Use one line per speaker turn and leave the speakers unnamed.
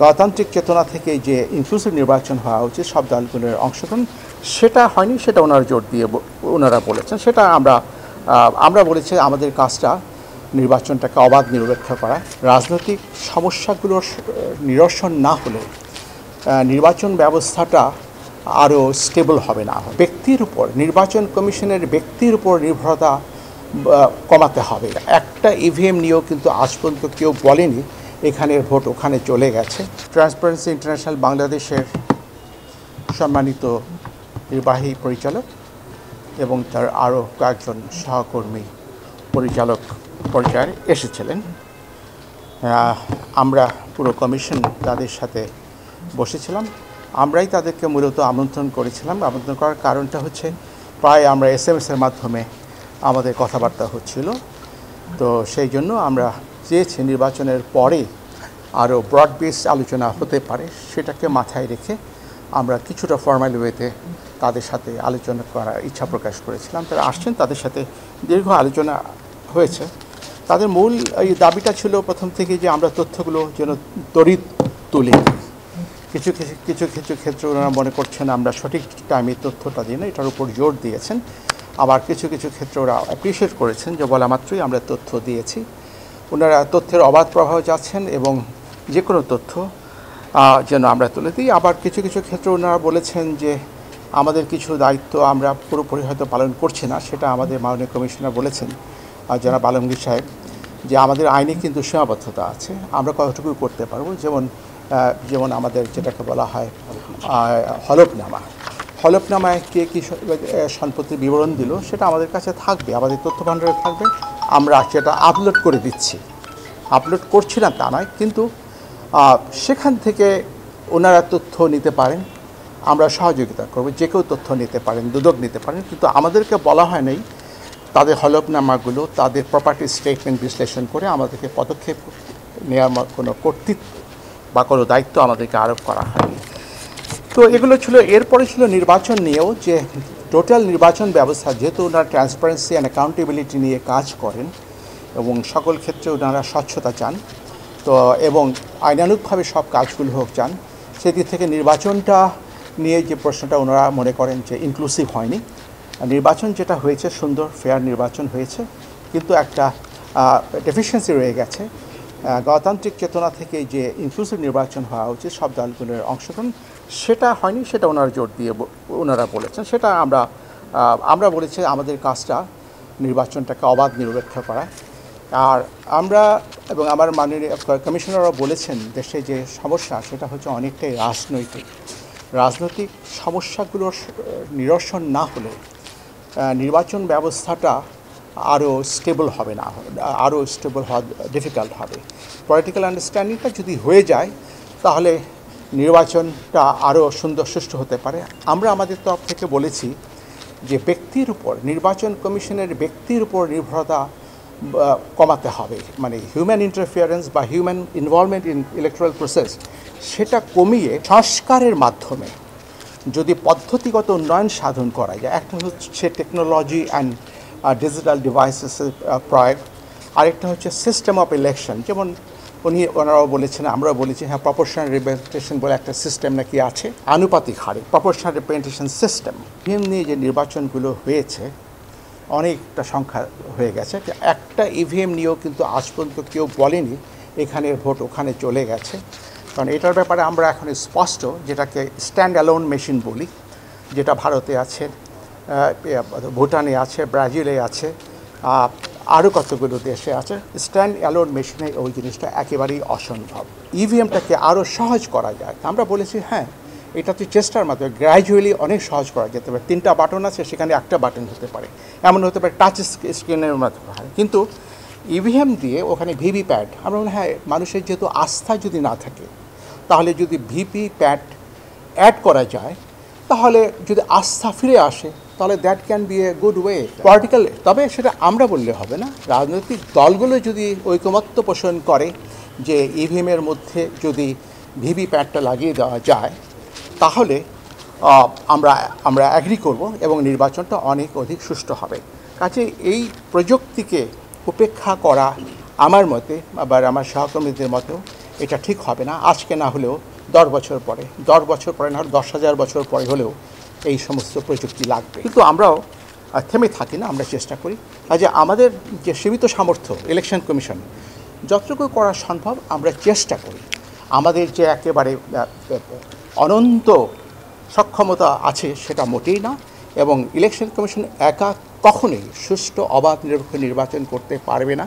গণতান্ত্রিক চেতনা থেকে যে ইনক্লুসিভ নির্বাচন হওয়া উচিত সব দলগুলোর অংশগ্রহণ সেটা হয়নি, সেটা ওনারা জোর দিয়ে ওনারা বলেছেন। সেটা আমরা বলেছি আমাদের কাজটা নির্বাচনটাকে অবাধ নিরপেক্ষ করা। রাজনৈতিক সমস্যাগুলোর নিরসন না হলে নির্বাচন ব্যবস্থাটা আরও স্টেবল হবে না। ব্যক্তির উপর, নির্বাচন কমিশনের ব্যক্তির উপর নির্ভরতা কমাতে হবে। একটা ইভিএম নিয়েও কিন্তু আজ পর্যন্ত কেউ বলেনি এখানের ভোট ওখানে চলে গেছে। ট্রান্সপারেন্সি ইন্টারন্যাশনাল বাংলাদেশের সম্মানিত নির্বাহী পরিচালক এবং তার আরও কয়েকজন সহকর্মী পরিচালক পর্যায়ে এসেছিলেন। আমরা পুরো কমিশন তাদের সাথে বসেছিলাম। আমরাই তাদেরকে মূলত আমন্ত্রণ করেছিলাম। আমন্ত্রণ করার কারণটা হচ্ছে প্রায় আমরা SMS-এর মাধ্যমে আমাদের কথাবার্তা হচ্ছিল। তো সেই জন্য আমরা চেয়েছি নির্বাচনের পরে আরও ব্রড বেস আলোচনা হতে পারে, সেটাকে মাথায় রেখে আমরা কিছুটা ফর্মাল ওয়েতে তাদের সাথে আলোচনা করার ইচ্ছা প্রকাশ করেছিলাম। তারা আসছেন, তাদের সাথে দীর্ঘ আলোচনা হয়েছে। তাদের মূল এই দাবিটা ছিল প্রথম থেকে যে আমরা তথ্যগুলো যেন তড়িৎ তুলি। কিছু কিছু ক্ষেত্রে ওনারা মনে করছেন আমরা সঠিক টাইমে তথ্যটা দিই না, এটার উপর জোর দিয়েছেন। আবার কিছু ক্ষেত্রে ওরা অ্যাপ্রিসিয়েট করেছেন যে বলা মাত্রই আমরা তথ্য দিয়েছি। ওনারা তথ্যের অবাধ প্রবাহ যাচ্ছেন এবং যে কোনো তথ্য যেন আমরা তুলে দিই। আবার কিছু ক্ষেত্রে ওনারা বলেছেন যে আমাদের কিছু দায়িত্ব আমরা পুরোপুরি হয়তো পালন করছি না। সেটা আমাদের মাননীয় কমিশনার বলেছেন জনাব আলমগীর সাহেব, যে আমাদের আইনে কিন্তু সীমাবদ্ধতা আছে, আমরা কতটুকু করতে পারবো। যেমন আমাদের যেটাকে বলা হয় হলফনামায় কে কী সম্পত্তির বিবরণ দিল সেটা আমাদের কাছে থাকবে, আমাদের তথ্য ভাণ্ডারে থাকবে। আমরা সেটা আপলোড করে দিচ্ছি, আপলোড করছি না তা নয়, কিন্তু সেখান থেকে ওনারা তথ্য নিতে পারেন, আমরা সহযোগিতা করব। যে কেউ তথ্য নিতে পারেন, দুদক নিতে পারেন, কিন্তু আমাদেরকে বলা হয় নাই তাদের হলফনামাগুলো, তাদের প্রপার্টি স্টেটমেন্ট বিশ্লেষণ করে আমাদেরকে পদক্ষেপ নেওয়ার কোনো কর্তৃত্ব বা কোনো দায়িত্ব আমাদেরকে আরোপ করা হয়নি। তো এগুলো ছিল। এরপরে ছিল নির্বাচন নিয়েও, যে টোটাল নির্বাচন ব্যবস্থা, যেহেতু ওনারা ট্রান্সপারেন্সি অ্যান্ড অ্যাকাউন্টেবিলিটি নিয়ে কাজ করেন এবং সকল ক্ষেত্রে ওনারা স্বচ্ছতা চান, তো এবং আইনানুগভাবে সব কাজগুলো হোক চান, সেদিক থেকে নির্বাচনটা নিয়ে যে প্রশ্নটা ওনারা মনে করেন যে ইনক্লুসিভ হয়নি। নির্বাচন যেটা হয়েছে সুন্দর ফেয়ার নির্বাচন হয়েছে, কিন্তু একটা ডেফিসিয়েন্সি রয়ে গেছে। গণতান্ত্রিক চেতনা থেকে যে ইনক্লুসিভ নির্বাচন হওয়া উচিত সব দলগুলোর অংশগ্রহণ সেটা হয়নি, সেটা ওনারা জোর দিয়ে ওনারা বলেছেন। সেটা আমরা বলেছি আমাদের কাজটা নির্বাচনটাকে অবাধ নিরপেক্ষ করা। আর আমরা এবং আমার মাননীয় কমিশনাররা বলেছেন দেশে যে সমস্যা সেটা হচ্ছে অনেকটাই রাজনৈতিক সমস্যাগুলোর নিরসন না হলে নির্বাচন ব্যবস্থাটা আরও স্টেবল হবে না, আরও স্টেবল হওয়া ডিফিকাল্ট হবে। পলিটিক্যাল আন্ডারস্ট্যান্ডিংটা যদি হয়ে যায় তাহলে নির্বাচনটা আরও সুষ্ঠু হতে পারে। আমরা আমাদের তরফ থেকে বলেছি যে ব্যক্তির উপর, নির্বাচন কমিশনের ব্যক্তির উপর নির্ভরতা কমাতে হবে, মানে হিউম্যান ইন্টারফিয়ারেন্স বা human involvement in electoral process সেটা কমিয়ে সংস্কারের মাধ্যমে যদি পদ্ধতিগত উন্নয়ন সাধন করা যায়। একটা হচ্ছে টেকনোলজি অ্যান্ড ডিজিটাল ডিভাইসেসের প্রয়োগ, আরেকটা হচ্ছে সিস্টেম অফ ইলেকশন। যেমন ওনারাও বলেছেন, আমরাও বলেছি, হ্যাঁ প্রপোর্শনাল রিপ্রেজেন্টেশন বলে একটা সিস্টেম নাকি আছে, আনুপাতিক হারে প্রপোর্শনাল রিপ্রেজেন্টেশন সিস্টেম। ইভিএম নিয়ে যে নির্বাচনগুলো হয়েছে অনেকটা সংখ্যা হয়ে গেছে। একটা ইভিএম নিয়েও কিন্তু আজ পর্যন্ত কেউ বলেনি এখানের ভোট ওখানে চলে গেছে, কারণ এটার ব্যাপারে আমরা এখন স্পষ্ট, যেটাকে স্ট্যান্ড অ্যালোন মেশিন বলি, যেটা ভারতে আছে, ভুটানে আছে, ব্রাজিলে আছে, আরও কতগুলো দেশে আছে। স্ট্যান্ড অ্যালোন মেশিনে ওই জিনিসটা একেবারেই অসম্ভব। ইভিএমটাকে আরও সহজ করা যায়। আমরা বলেছি হ্যাঁ এটা তো চেষ্টার মাধ্যমে গ্র্যাজুয়ালি অনেক সহজ করা যেতে পারে। 3টা বাটন আছে, সেখানে একটা বাটন হতে পারে, এমন হতে পারে টাচ স্ক্রিনের মাধ্যমে। কিন্তু ইভিএম দিয়ে ওখানে ভিভিপ্যাট, আমরা বলি হ্যাঁ মানুষের যেহেতু আস্থা যদি না থাকে, তাহলে যদি ভিভিপ্যাট অ্যাড করা যায়, তাহলে যদি আস্থা ফিরে আসে, তাহলে that can B a good way political. তবে সেটা আমরা বললে হবে না, রাজনৈতিক দলগুলো যদি ঐকমত্য পোষণ করে যে ইভিএমের মধ্যে যদি ভিভিপ্যাটটা লাগিয়ে দেওয়া যায়, তাহলে আমরা অ্যাগ্রি করব এবং নির্বাচনটা অনেক অধিক সুষ্ঠু হবে। কাজে এই প্রযুক্তিকে উপেক্ষা করা আমার মতে, আবার আমার সহকর্মীদের মতেও এটা ঠিক হবে না। আজকে না হলেও 10 বছর পরে, 10 বছর পরে না হলে 10,000 বছর পরে হলেও এই সমস্ত প্রযুক্তি লাগবে। কিন্তু আমরাও থেমে থাকি না, আমরা চেষ্টা করি। কাজে আমাদের যে সীমিত সামর্থ্য, ইলেকশন কমিশন যতটুকু করা সম্ভব আমরা চেষ্টা করি। আমাদের যে একেবারে অনন্ত সক্ষমতা আছে সেটা মোটেই না, এবং ইলেকশন কমিশন একা কখনোই সুষ্ঠু অবাধ নিরপেক্ষ নির্বাচন করতে পারবে না।